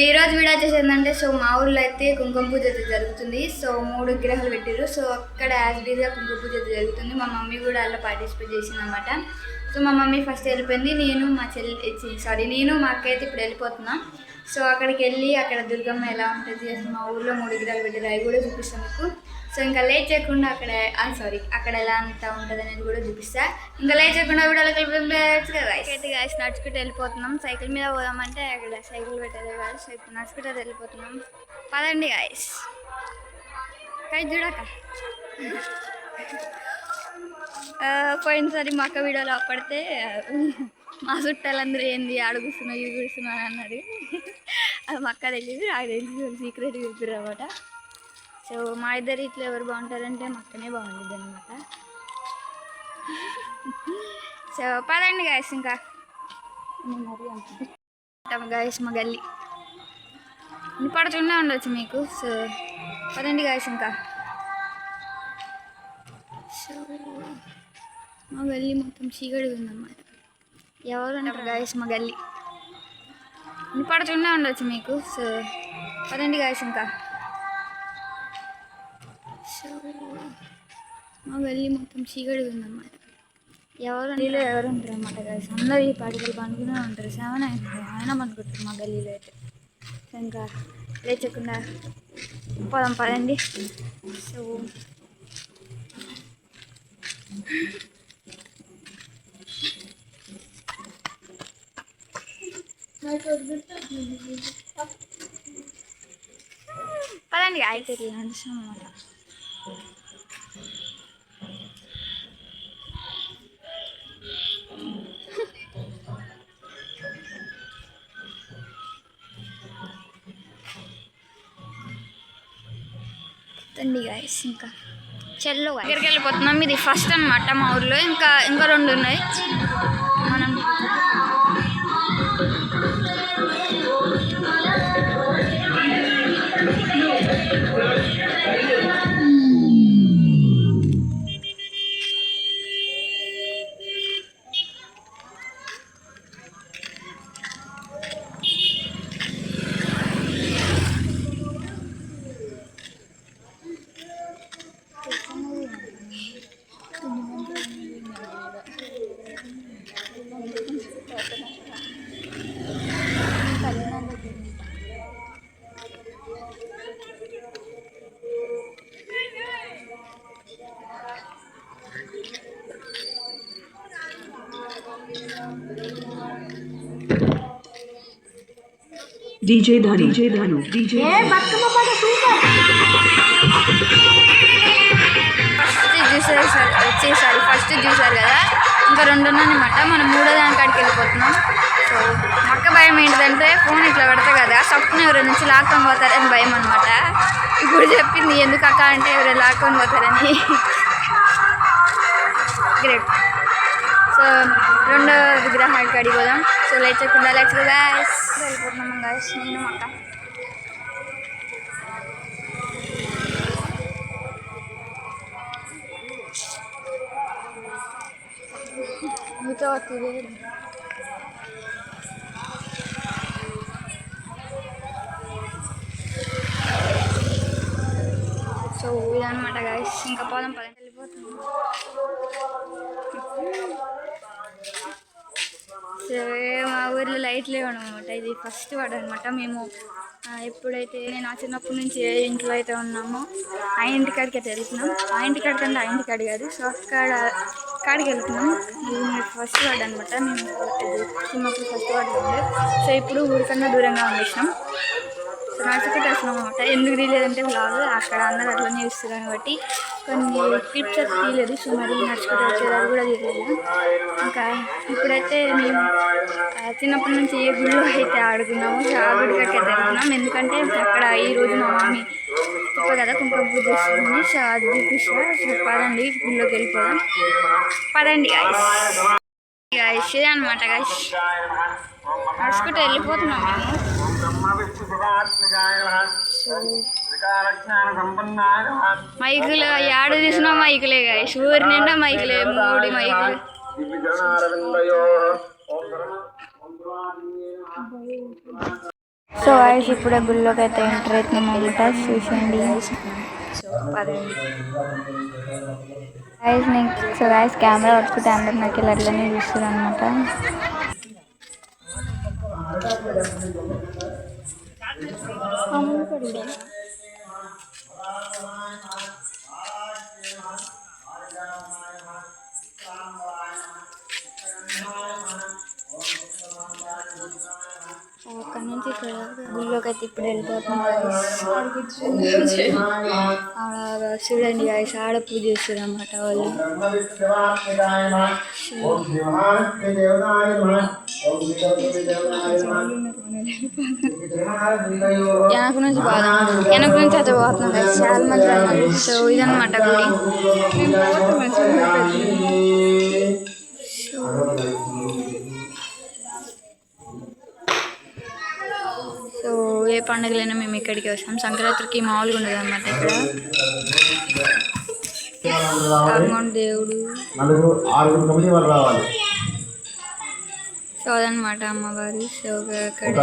ఈ రోజు video వచ్చేసిందంటే so మా ఊర్లో అయితే కుంకుమ పూజ అయితే జరుగుతుంది. సో 3 విగ్రహాలు పెట్టారు. సో అక్కడ యాజ్ డీగా కుంకుమ పూజ అయితే జరుగుతుంది. మా మమ్మీ కూడా అలా పార్టిసిపేట్ చేసింది అనమాట. సో మా మమ్మీ ఫస్ట్ వెళ్ళిపోయింది. నేను మా అక్క అయితే ఇప్పుడు వెళ్ళిపోతున్నా. సో అక్కడికి వెళ్ళి అక్కడ దుర్గమ్మ ఎలా ఉంటుంది, అసలు మా ఊర్లో 3 విగ్రహాలు పెట్టారు, అవి కూడా చూపిస్తాను మీకు. సో ఇంకా లేట్ చేయకుండా అక్కడ ఎలా అంతా ఉంటుంది అనేది కూడా చూపిస్తా. ఇంకా లేట్ చేయకుండా వీడియోలో కలిపి కదా అయితే గాయస్ నడుచుకుంటూ వెళ్ళిపోతున్నాం. సైకిల్ మీద పోదామంటే అక్కడ సైకిల్ పెట్టలేదు కాదు. సో ఇప్పుడు నడుచుకుంటూ వెళ్ళిపోతున్నాం. పదండి గాయస్. కానీ చూడక పోయినసారి మా అక్క వీడియోలో పడితే మా చుట్టాలందరూ ఏంది అడుగుతున్నావు ఇవి కూర్చున్నాను అన్నది. అది మా అక్క తెలియదు, నాకు తెలిసి సీక్రెట్గా చెప్పారు అనమాట. సో మా ఇద్దరు ఇట్లా ఎవరు బాగుంటారంటే మా అక్కనే బాగుంటుంది అనమాట. సో పదండి గాయస్. ఇంకా గాయస్ మా గల్లీ పడుతూనే ఉండొచ్చు మీకు. సో పదండి గాయస్. ఇంకా సో మా గల్లీ మొత్తం చీకటి ఉందన్నమాట. ఎవరు అంటారు గాయస్ మా గల్లీ పడుతూనే ఉండొచ్చు మీకు. సో పదండి గాయస్. ఇంకా సో మా గల్లీ మొత్తం చీకటి ఉందన్నమాట. ఎవరు ఉంటారు అన్నమాట గాయస్. అందరూ ఈ పాటికలు పనుకునే ఉంటారు. 7 అవుతుంది ఆయన అనుకుంటారు మా గల్లీలో అయితే. ఇంకా లేచకుండా పదండి. సో పదండి అయితే ఇట్లా నడుస్తాం అన్నమాట. తండి గాయస్. ఇంకా చెల్లో దగ్గరికి వెళ్ళిపోతున్నాం. ఇది ఫస్ట్ అనమాట మా ఊర్లో. ఇంకా 2 ఉన్నాయి. మనం DJ Dhanu ఫస్ట్ చూసారు కదా. ఇంకా 2 ఉన్నాయన్నమాట. మనం 3వ దానికాడికి వెళ్ళిపోతున్నాం. సో మక్క భయం ఏంటిదంటే ఫోన్ ఇట్లా పెడతా కదా, సప్పున ఎవరి నుంచి లాక్కొని పోతారని భయం అనమాట. ఇప్పుడు చెప్పింది ఎందుకు అక్క అంటే ఎవరు లాక్కొని పోతారని. గ్రేట్. సో 2వ విగ్రహానికి అడిగిపోదాం. సో లేచకుండా గాయస్ వెళ్ళిపోతున్నాం గాయస్. నేను అక్క మీతో తెలియదు. సో ఇదన్నమాట గాయస్. ఇంకా పోదాం వెళ్ళిపోతున్నాం. సో మా ఊర్లో లైట్లు లేవన్నమాట. ఇది ఫస్ట్ వాడు అనమాట. మేము ఎప్పుడైతే నేను చిన్నప్పటి నుంచి ఏ ఇంట్లో అయితే ఉన్నామో ఆ ఇంటికాడికి అయితే వెళ్తున్నాం. ఆ ఇంటికాడికి అంటే ఆ ఇంటికాడి కాదు. సో కాడికి వెళ్తున్నాం. ఇది ఫస్ట్ వార్డ్ అనమాట. మేము చిన్నప్పుడు ఫస్ట్ వార్డులో ఉండే. సో ఇప్పుడు ఊరికన్నా దూరంగా ఉండేసినాం. సో నడుచుకుంటూ వస్తున్నాం అనమాట. ఎందుకు తీయలేదంటే వ్లాగ్ అక్కడ అందరూ అట్లనే చూస్తున్నారు కాబట్టి కొన్ని క్లిప్స్ అయితే తీయలేదు. సో మరి నడుచుకుంటూ వచ్చేది కూడా తీయలేదు. ఇంకా ఇప్పుడైతే మేము చిన్నప్పటి నుంచి ఏ గుడిలో అయితే ఆడుకున్నామో ఆ గుడికి అయితే వెళ్తున్నాం. ఎందుకంటే అక్కడ ఈరోజు మా మమ్మీ చెప్ప కదా కుంకుమ పూజ చేస్తుంది. సో అది చూపిస్తా. సో పదండి గుడిలోకి వెళ్ళిపోదాం. పదండి గాయస్ అనమాట గాయస్. నడుచుకుంటూ వెళ్ళిపోతున్నాం మేము. మైకులు ఆడు చూసినా మైకులే గాయస్. ఊరి నిండా మైకులే, 3 మైకులు. సో సో గాయస్ ఇప్పుడే గుళ్ళోకి అయితే ఎంటర్ అవుతున్నాం అన్నమాట. చూసేయండి. సో పదండి guys. Next so guys camera పట్టుకుంటే అందరు నాకు ఇలా అట్లనే చూస్తారు అనమాట. అక్కడ నుంచి ఇక్కడ గుళ్ళోకి అయితే ఇప్పుడు వెళ్ళిపోతున్నాం గాయస్. ఆడ చూడండి గాయస్, ఆడ పూజ చేస్తారు అన్నమాట వాళ్ళు. వెనక నుంచి పోదాం, వెనక నుంచి అయితే పోతున్నాం గాయస్. చాలా మంది రావాలి. సో ఇదన్నమాట గుడి. సో ఏ పండుగలైనా మేము ఇక్కడికి వస్తాం. సంక్రాంతికి మామూలుగా ఉండదు అన్నమాట. ఇక్కడ దేవుడు సో అదనమాట అమ్మవారు. సో అక్కడ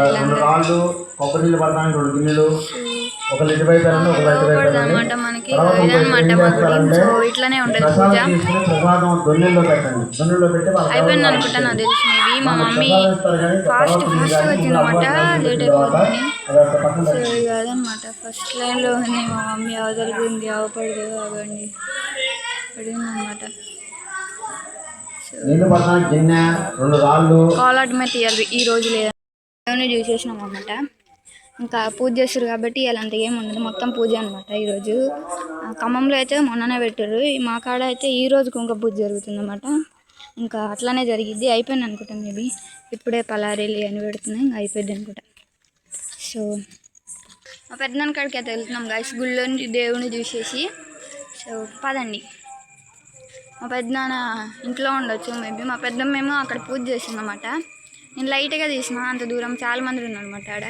అనమాట మనకి ఇదనమాట మా గుడి. సో ఇట్లానే ఉంటుంది పూజ. అయిపోయింది అనుకుంటా నాకు తెలిసి. మేబీ మా మమ్మీ ఫాస్ట్గా వచ్చిందన్నమాట, లేట్ అయిపోతుంది. సో ఇక అదనమాట ఫస్ట్ లైన్లో ఉంది మా మమ్మీ. అవతలింది అవపడదు అవండి పడిందనమాట. కోలాటమే తీయాలి ఈ రోజు లేదని చూసేసినాం అన్నమాట. ఇంకా పూజ చేస్తారు కాబట్టి ఇలా అంత ఏమి ఉండదు, మొత్తం పూజ అనమాట. ఈరోజు ఖమ్మంలో అయితే మొన్ననే పెట్టారు, మా కాడ అయితే ఈ రోజు కుంక పూజ జరుగుతుంది అన్నమాట. ఇంకా అట్లానే జరిగిద్ది. అయిపోయింది అనుకుంటా మేబీ. ఇప్పుడే పలారీలు అని పెడుతున్నాయి, ఇంకా అయిపోయింది అనుకుంటా. సో మా పెద్దనాన్న కాడికి అయితే వెళ్తున్నాం గాయస్, గుళ్ళో దేవుని చూసేసి. సో పదండి. మా పెద్దనాన్న ఇంట్లో ఉండొచ్చు మేబీ. మా పెద్దమ్మేమో అక్కడ పూజ చేసిందన్నమాట. నేను లైట్గా తీసిన, అంత దూరం చాలా మంది ఉన్నారనమాట ఆడ.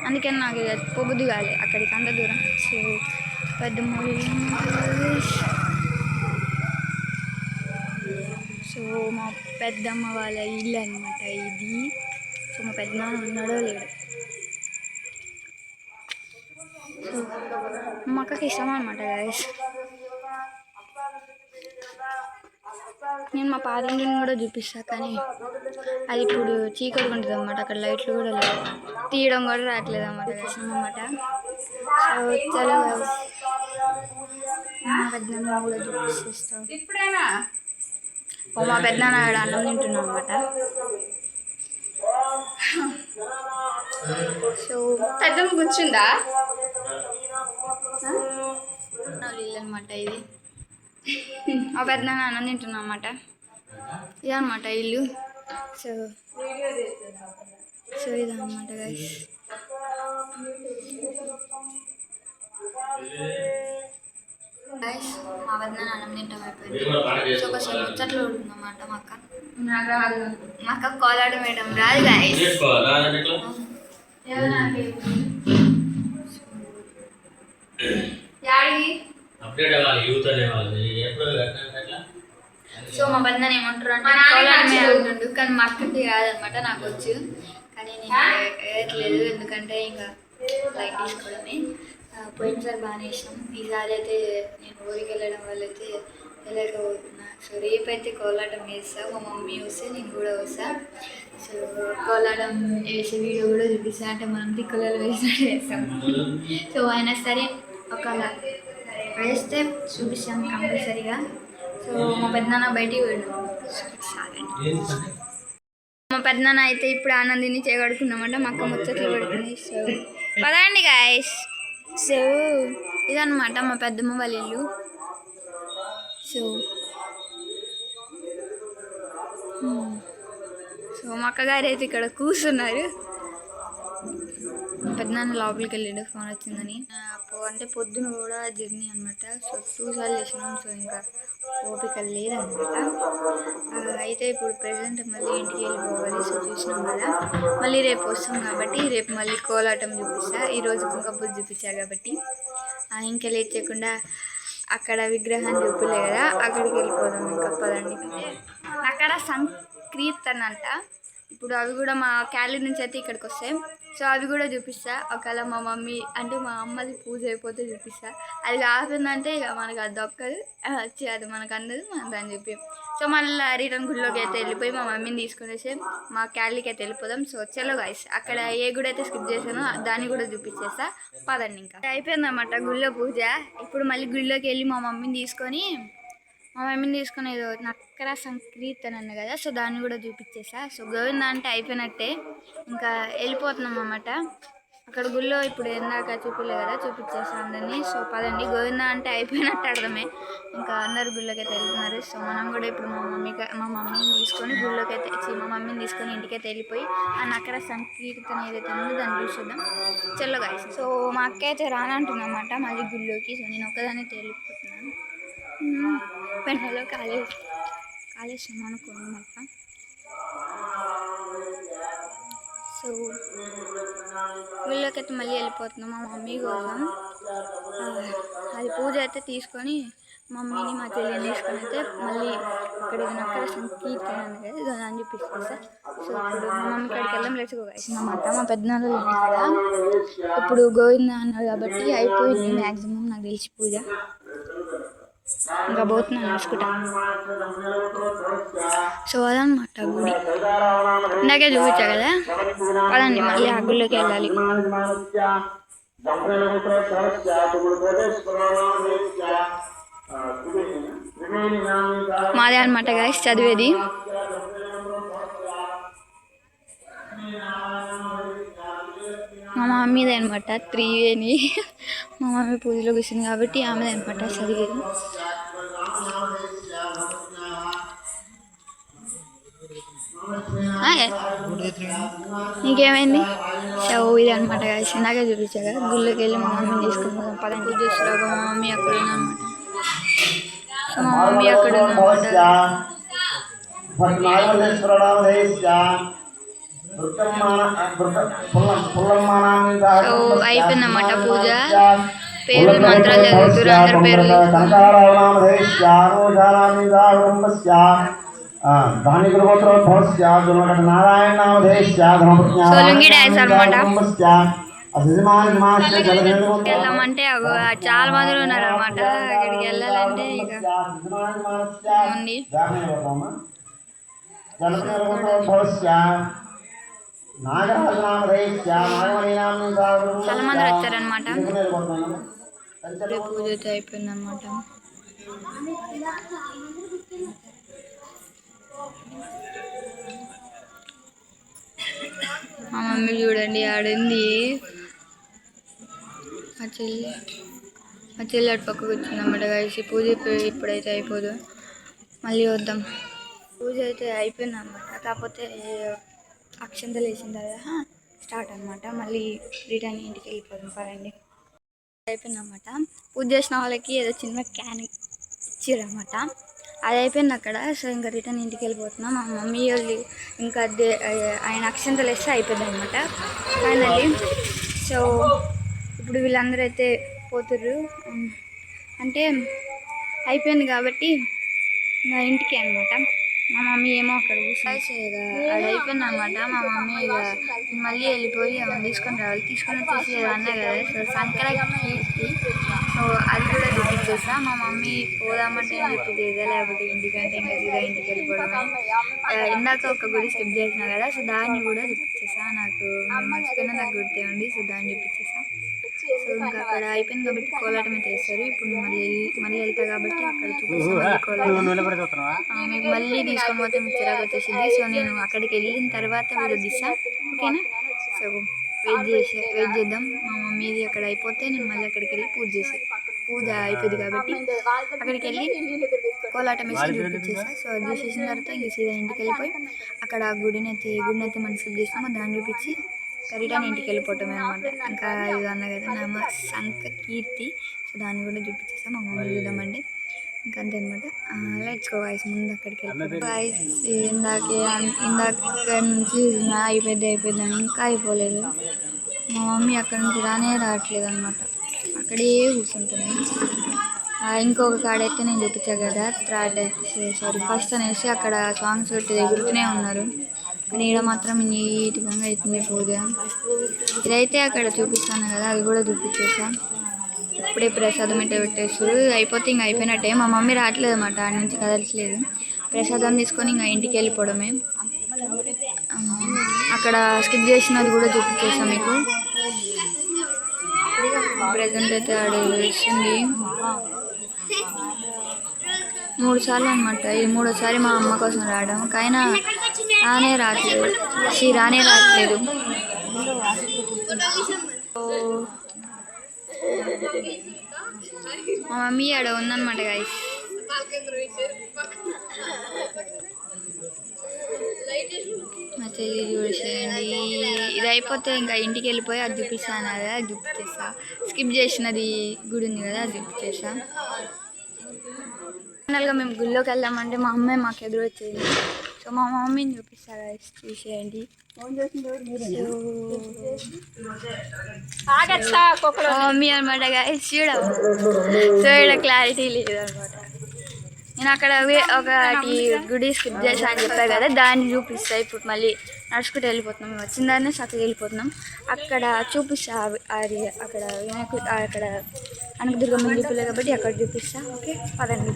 అందుకని నాకు పోబుద్ది కాలే అక్కడికి అంత దూరం. సో పెద్దమ్మ సో మా పెద్దమ్మ వాళ్ళ ఇల్లు అనమాట ఇది. సో మా పెద్దనాన్న ఉన్నాడో లేడు. సో మా అక్కకి ఇష్టం అనమాట గాయస్. నేను మా పాతింటిని కూడా చూపిస్తాను, కానీ అది ఇప్పుడు చీకటి ఉంటుంది అన్నమాట. అక్కడ లైట్లు కూడా లేవు, తీయడం కూడా రావట్లేదు అన్నమాట కష్టం అన్నమాట. సో చలో మా పెద్దనాన్న కూడా చూపిస్తాం. మా పెద్దనాన్న ఆడ అన్నం తింటున్నాం అన్నమాట. సో పెద్దమ్మ కూర్చుందా ఇల్లు అనమాట ఇది. మా పెద్దనాన్న అన్నం తింటున్నాం అన్నమాట. ఇదన్నమాట ఇల్లు. సో సో ఇదన్నమాట గైస్. గైస్ మా పెద్దనాన్న అన్నం తింటాం అయిపోయింది. సో ఒకసారి ముచ్చట్లు ఉంటుందన్నమాట. మా అక్క కోలాడ మేడం రాదు గైస్. సో మా పెద్దనాన్న ఏమంటారు అంటే కోలాడమే అంటుండు, కానీ మా అక్కకి కాదనమాట, నాకు వచ్చు. కానీ నేను వేయట్లేదు, ఎందుకంటే ఇంకా లైట్ తీసుకోవడమే. పోయినసారి బాగానే ఇష్టం, ఈసారి అయితే నేను ఊరికి వెళ్ళడం వల్ల అయితే వెళ్ళకపోతున్నా. సో రేపైతే కోలాటం వేస్తా, మా మమ్మీ వస్తే నేను కూడా వస్తా. సో కోలాటం వేసే వీడియో కూడా చూపిస్తా, అంటే మనం తిక్కులలో వేసినట్టు వేస్తాం. సో అయినా సరే ఒకవేళ వేస్తే చూపిస్తాం కంపల్సరీగా. సో మా పెద్దనాన్న బయటికి వెళ్ళాం. మా పెద్దనాన్న అయితే ఇప్పుడు ఆనందిని చేయగడుకున్నామంట. మా అక్క ముచ్చట్లు పెడుతుంది. సో పదండి గాయస్. సో ఇదన్నమాట మా పెద్దమ్మ వాళ్ళ ఇల్లు. సో సో మా అక్కగారు అయితే ఇక్కడ కూర్చున్నారు. పెద్దనాన్న లోపలికి వెళ్ళాడు ఫోన్ వచ్చిందని. అంటే పొద్దున కూడా జర్నీ అనమాట. సో 2 సార్లు చేసినాం. సో ఇంకా ఓపిక లేదనమాట. అయితే ఇప్పుడు ప్రెజెంట్ మళ్ళీ ఇంటికి వెళ్ళిపోవాలి. సో చూసినాం కదా, మళ్ళీ రేపు వస్తాం కాబట్టి రేపు మళ్ళీ కోలాటం చూపిస్తా. ఈరోజు కుంకపూజ చూపించా కాబట్టి ఇంకా లేట్ చేయకుండా అక్కడ విగ్రహాన్ని చూపిలే కదా, అక్కడికి వెళ్ళిపోదాం. ఇంకా పదండి. అక్కడ సంకీర్తన అంట, ఇప్పుడు అవి కూడా మా క్యాలరీ నుంచి అయితే ఇక్కడికి వస్తాయి. సో అవి కూడా చూపిస్తా. ఒకవేళ మా మమ్మీ అంటే మా అమ్మది పూజ అయిపోతే చూపిస్తా. అది కాకుందంటే ఇక మనకు అది దొక్కదు, వచ్చి అది మనకు అందదు, మనం దాన్ని చెప్పి. సో మళ్ళీ రిటర్న్ గుడిలోకి అయితే వెళ్ళిపోయి మా మమ్మీని తీసుకునేసి మా క్యాలీకి అయితే వెళ్ళిపోదాం. సో చలో గైస్, అక్కడ ఏ గుడి అయితే స్కిప్ చేశానో దాన్ని కూడా చూపించేస్తా. పదండి. ఇంకా అయిపోయిందన్నమాట గుళ్ళో పూజ. ఇప్పుడు మళ్ళీ గుళ్ళోకి వెళ్ళి మా మమ్మీని తీసుకొని ఏదో నక్కర సంకీర్తన అన్న కదా, సో దాన్ని కూడా చూపించేసా. సో గోవింద అంటే అయిపోయినట్టే, ఇంకా వెళ్ళిపోతున్నాం అన్నమాట. అక్కడ గుళ్ళో ఇప్పుడు ఎందాక చూపిలే కదా, చూపించేసా అందరినీ. సో పదండి, గోవింద అంటే అయిపోయినట్టు అర్థమే. ఇంకా అందరు గుళ్ళోకి అయితే వెళ్తున్నారు. సో మనం కూడా ఇప్పుడు మా మమ్మీని తీసుకొని గుళ్ళోకి అయితే మా మమ్మీని తీసుకొని ఇంటికైతే వెళ్ళిపోయి ఆ నక్కర సంకీర్తన ఏదైతే ఉందో దాన్ని చూసేద్దాం. చలో గాయస్. సో మా అక్క అయితే రానంటున్నమాట మళ్ళీ గుళ్ళోకి. సో నేను ఒక్కదాన్ని వెళ్ళిపోతున్నాను. పెంటలో కాలేసాం అనుకోండి మాట. సో వీళ్ళకైతే మళ్ళీ వెళ్ళిపోతున్నాం మా మమ్మీ కోసం. అది పూజ అయితే తీసుకొని మమ్మీని మా చెల్లిని తీసుకొని అయితే మళ్ళీ ఇక్కడ నక్కర సంకీర్తన అనేది కదా దాన్ని చూపిస్తాను సార్. సో ఇప్పుడు మా మమ్మీ కాడికి వెళ్దాం. Let's go guys. అన్నమాట మా పెద్దనాన్న కదా ఇప్పుడు గోవింద అన్నారు కాబట్టి అయిపోయింది మ్యాక్సిమం నాకు తెలిసి పూజ. ఇంకా పోతున్నాను నడుచుకుంటా. సో అదనమాట గుడి, ఇందాకే చూపించా కదా. పదండి మళ్ళీ ఆ గుళ్ళోకి వెళ్ళాలి. మాదే అనమాట గాయస్ చదివేది. మా మమ్మీదే అనమాట త్రివేణి. మా మమ్మీ పూజలో కూర్చుంది కాబట్టి ఆమెదే అనమాట చదివేది. నీకేమైంది? సో ఇది అనమాట కలిసి ఇందాకే చూపించా కదా, గుళ్ళోకి వెళ్ళి మా మమ్మీని తీసుకుని పోదాం. పదండి. పూజ చేసేలాగా మా మమ్మీ అక్కడ ఉందన్నమాట. సో మా మమ్మీ అక్కడ ఉందన్నమాట. సో అయిపోయిందన్నమాట పూజ. పేర్లు మంత్రాలు చదువుతారు, అందరి పేర్లు. సో లుంగి డాన్స్ అనమాట. వెళ్ళామంటే చాలా మంది ఉన్నారు అనమాట. అక్కడికి వెళ్ళాలంటే ఇక ఉంది చాలా మంది వచ్చారనమాట. పూజ అయితే అయిపోయిందన్నమాట. మా మమ్మీ చూడండి ఆడుంది. మా చెల్లి అటు పక్కకు వచ్చిందన్నమాట కలిసి. పూజ ఇప్పుడైతే అయిపోదు, మళ్ళీ వద్దాం. పూజ అయితే అయిపోయిందన్నమాట. కాకపోతే అక్షంతలు వేసిన తర్వాత స్టార్ట్ అనమాట. మళ్ళీ రిటర్న్ ఇంటికి వెళ్ళిపోదాం. పదండి. అయిపోయిందన్నమాట. పూజ చేసిన వాళ్ళకి ఏదో చిన్న క్యాన్ ఇచ్చారన్నమాట. అది అయిపోయింది అక్కడ. సో ఇంకా రిటర్న్ ఇంటికి వెళ్ళిపోతున్నాం. మా మమ్మీ వాళ్ళు ఇంకా ఆయన అక్షంతలు వేస్తే అయిపోయింది అనమాట ఫైనల్లీ. సో ఇప్పుడు వీళ్ళందరూ అయితే పోతుర్రు, అంటే అయిపోయింది కాబట్టి ఇంకా ఇంటికి అనమాట. మా మమ్మీ ఏమో అక్కడ కూర్చోగా అది అయిపోయింది అనమాట. మా మమ్మీ ఇక మళ్ళీ వెళ్ళిపోయి ఆమె తీసుకొని రావాలి. తీసుకొని వచ్చేసి అన్నా కదా సో సంక్రాంతి. సో అది కూడా చూపించేసా. మా మమ్మీ పోదామంటే చూపించేదా, లేకపోతే ఇంటికంటే ఇంకా సీదా ఇంటికి వెళ్ళిపోవడమే. ఇందాక ఒక గుడి స్కిప్ చేసినా కదా, సో దాన్ని కూడా చూపించేసా. నాకు మర్చిపోయినా నాకు గుర్తే ఉంది. సో దాన్ని చూపించేసా. సో ఇంకా అక్కడ అయిపోయింది కాబట్టి కోలాటం అయితే వేస్తారు. ఇప్పుడు మళ్ళీ వెళ్తా కాబట్టి అక్కడ చూపిస్తాను మళ్ళీ కోలాటం. మీకు మళ్ళీ తీసుకొని పోతే చిరాకు వచ్చేసింది. సో నేను అక్కడికి వెళ్ళిన తర్వాత వీడియో తీసా, ఓకేనా? సో వెయిట్ చేద్దాం. మా మమ్మీది అక్కడ అయిపోతే నేను మళ్ళీ అక్కడికి వెళ్ళి పూజ అయిపోయింది కాబట్టి అక్కడికి వెళ్ళి కోలాటం వేసి చూపించేసా. సో అది చూసేసిన తర్వాత ఇంక సీదా ఇంటికి వెళ్ళిపోయి అక్కడ గుడిని అయితే మనం స్కిప్ చేసినామో దాన్ని చూపించి రిటర్న్ ఇంటికి వెళ్ళిపోవటమే అనమాట. ఇంకా ఇది అన్న కదా నామ సంకీర్తి. సో దాన్ని కూడా చూపించేస్తాం. మా మమ్మీ చూద్దామండి. ఇంకా అంతే అనమాట. Let's go guys. ముందు అక్కడికి వెళ్ళిపోతాం గైస్. ఇందాక నుంచి అయిపోయిందని ఇంకా అయిపోలేదు. మా మమ్మీ అక్కడ నుంచి రావట్లేదు అనమాట. అక్కడే కూర్చుంటుంది. ఇంకొక కాడైతే నేను చూపించా కదా, ఫస్ట్ అనేసి అక్కడ సాంగ్స్ పెట్టి ఎగురుతూనే ఉన్నారు. కానీ ఇక్కడ మాత్రం నీట్గా అవుతుంది పూజ. ఇదైతే అక్కడ చూపిస్తాను కదా, అది కూడా చూపించేసా. ఇప్పుడే ప్రసాదం అయితే పెట్టేసి అయిపోతే ఇంకా అయిపోయినట్టే. మా మమ్మీ రావట్లేదు అన్నమాట, ఆడ నుంచి కదలట్లేదు. ప్రసాదం తీసుకొని ఇంకా ఇంటికి వెళ్ళిపోవడమే. అక్కడ స్కిప్ చేసినది కూడా చూపించేసాం మీకు. ప్రజెంట్ అయితే ఆడ వేసింది 3 సార్లు అనమాట. ఇది 3వ సారి మా అమ్మ కోసం రావడం. కానీ రానే రావట్లేదు. మా మమ్మీ ఆడ ఉందన్నమాట గైస్. మా చెల్లి చూసేయండి. ఇది అయిపోతే ఇంకా ఇంటికి వెళ్ళిపోయి అది చూపిస్తాను కదా, అది చూపించేసా. స్కిప్ చేసినది గుడి ఉంది కదా, అది చూపించేసా. ఫైనల్గా మేము గుళ్ళోకి వెళ్దామంటే మా అమ్మాయి మాకు ఎదురు వచ్చేది. సో మా మమ్మీని చూపిస్తా గైస్, చూసేయండి. మమ్మీ అనమాట గైస్, చూడవు. సో ఇక్కడ క్లారిటీ లేదు అనమాట. నేను అక్కడ ఒకటి గుడి స్కిప్ చేసా అని చెప్పాను కదా, దాన్ని చూపిస్తా. ఇప్పుడు మళ్ళీ నడుచుకుంటూ వెళ్ళిపోతున్నాం. వచ్చిన దాన్ని చక్కగా వెళ్ళిపోతున్నాం. అక్కడ చూపిస్తా. అది అక్కడ అక్కడ కనకదుర్గమ్మ చూపిలే కాబట్టి అక్కడ చూపిస్తా. ఓకే పదండి.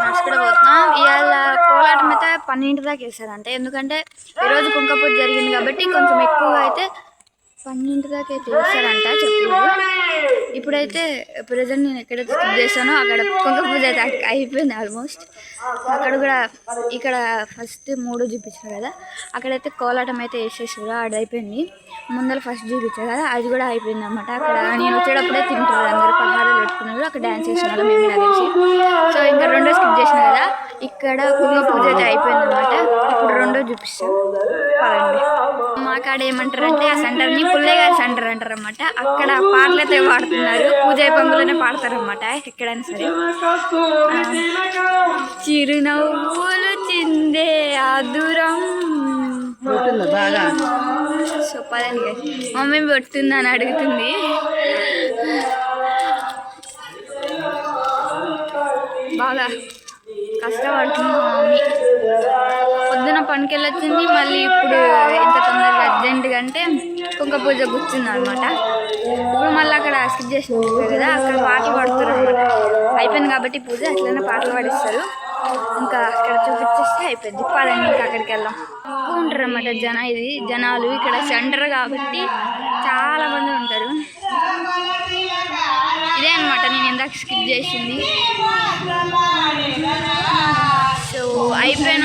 నడుచుకుంటూ పోతున్నాం. ఇవాళ కోలాటం అయితే 12 దాకా వేస్తారంట. ఎందుకంటే ఈరోజు కుంక పూజ జరిగింది కాబట్టి కొంచెం ఎక్కువగా అయితే 12 దాకా అయితే వేస్తారంట చెప్పారు. ఇప్పుడైతే ప్రజెంట్ నేను ఎక్కడైతే స్కిప్ చేస్తానో అక్కడ కుంక పూజ అయితే అయిపోయింది ఆల్మోస్ట్. అక్కడ కూడా ఇక్కడ ఫస్ట్ 3 చూపించారు కదా, అక్కడైతే కోలాటం అయితే వేసేసారు. అది అయిపోయింది. ముందర ఫస్ట్ చూపించారు కదా, అది కూడా అయిపోయింది అనమాట. అక్కడ నేను వచ్చేటప్పుడే తింటారు అందరూ, పహారాలు పెట్టుకున్నారు. అక్కడ డ్యాన్స్ చేస్తున్నారు మేము నాకు తెలిసి. సో ఇంకా 2 స్కిప్ చేసిన కదా, ఇక్కడ కుంక పూజ అయితే అయిపోయింది అనమాట. ఇప్పుడు 2 చూపిస్తాం. పదండి. మా కాడ ఏమంటారంటే ఆ సెంటర్ని పుల్లయ్యగారి సెంటర్ అంటారు అనమాట. అక్కడ పాటలు అయితే పాడుతున్నారు, పూజ పంగులోనే పాడతారు అనమాట ఎక్కడైనా సరే. చిరునవ్వులు చిందే ఆదురం. సో పదండి. మమ్మీ పెడుతుందా అని అడుగుతుంది. బాగా కష్టపడుతుంది మా మమ్మీ. పొద్దున పనికెళ్ళొచ్చింది, మళ్ళీ ఇప్పుడు ఇంత తొందరగా అర్జెంటుగా అంటే కుంక పూజ కూర్చుంది అనమాట. ఇప్పుడు మళ్ళీ అక్కడ స్కిప్ చేసి కదా, అక్కడ పాటలు పాడుతారు అనమాట. అయిపోయింది కాబట్టి పూజ అట్లనే పాటలు పాడిస్తారు. ఇంకా అక్కడ చూపించేస్తే అయిపోయింది. పదండి ఇంకా అక్కడికి వెళ్దాం. ఎక్కువ ఉంటారు అన్నమాట జనాలు. ఇక్కడ సెంటర్ కాబట్టి చాలా మంది ఉంటారు. ఇదే అనమాట నేను ఇందాక స్కిప్ చేసింది. సో అయిపోయిన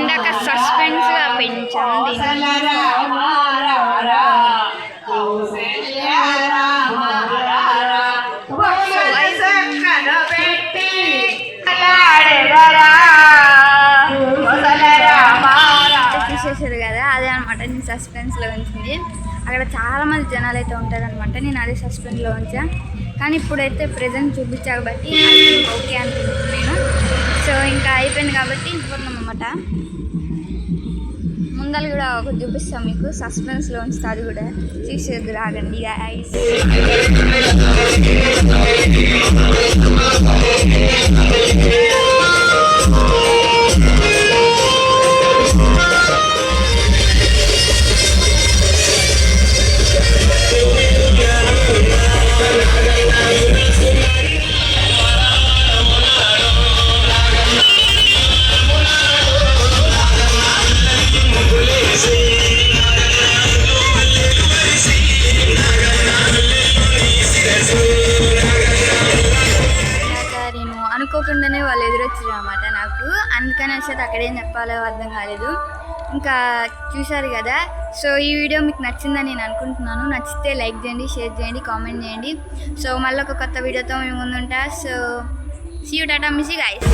ఇందాక సస్పెన్స్గా పెంచాం దీన్ని. తీసేసారు కదా, అదే అనమాట నేను సస్పెన్స్లో ఉంచింది. అక్కడ చాలామంది జనాలు అయితే ఉంటారనమాట. నేను అదే సస్పెన్స్లో ఉంచా. కానీ ఇప్పుడైతే ప్రజెంట్ చూపించా కాబట్టి ఓకే అనుకుంటున్నాను నేను. సో ఇంకా అయిపోయింది కాబట్టి ఇంటిపోతున్నాం అన్నమాట. ముందలు కూడా ఒకటి చూపిస్తాం మీకు, సస్పెన్స్లో ఉంచుతా. అది కూడా చూసేది రాగండి గైస్. అనుకోకుండానే వాళ్ళు ఎదురొచ్చారు అన్నమాట నాకు. అందుకనేసి అక్కడ ఏం చెప్పాలో అర్థం కాలేదు. ఇంకా చూసారు కదా. సో ఈ వీడియో మీకు నచ్చిందని నేను అనుకుంటున్నాను. నచ్చితే లైక్ చేయండి, షేర్ చేయండి, కామెంట్ చేయండి. సో మళ్ళీ ఒక కొత్త వీడియోతో మేము ముందుంటా. So see you, tata, miss you guys.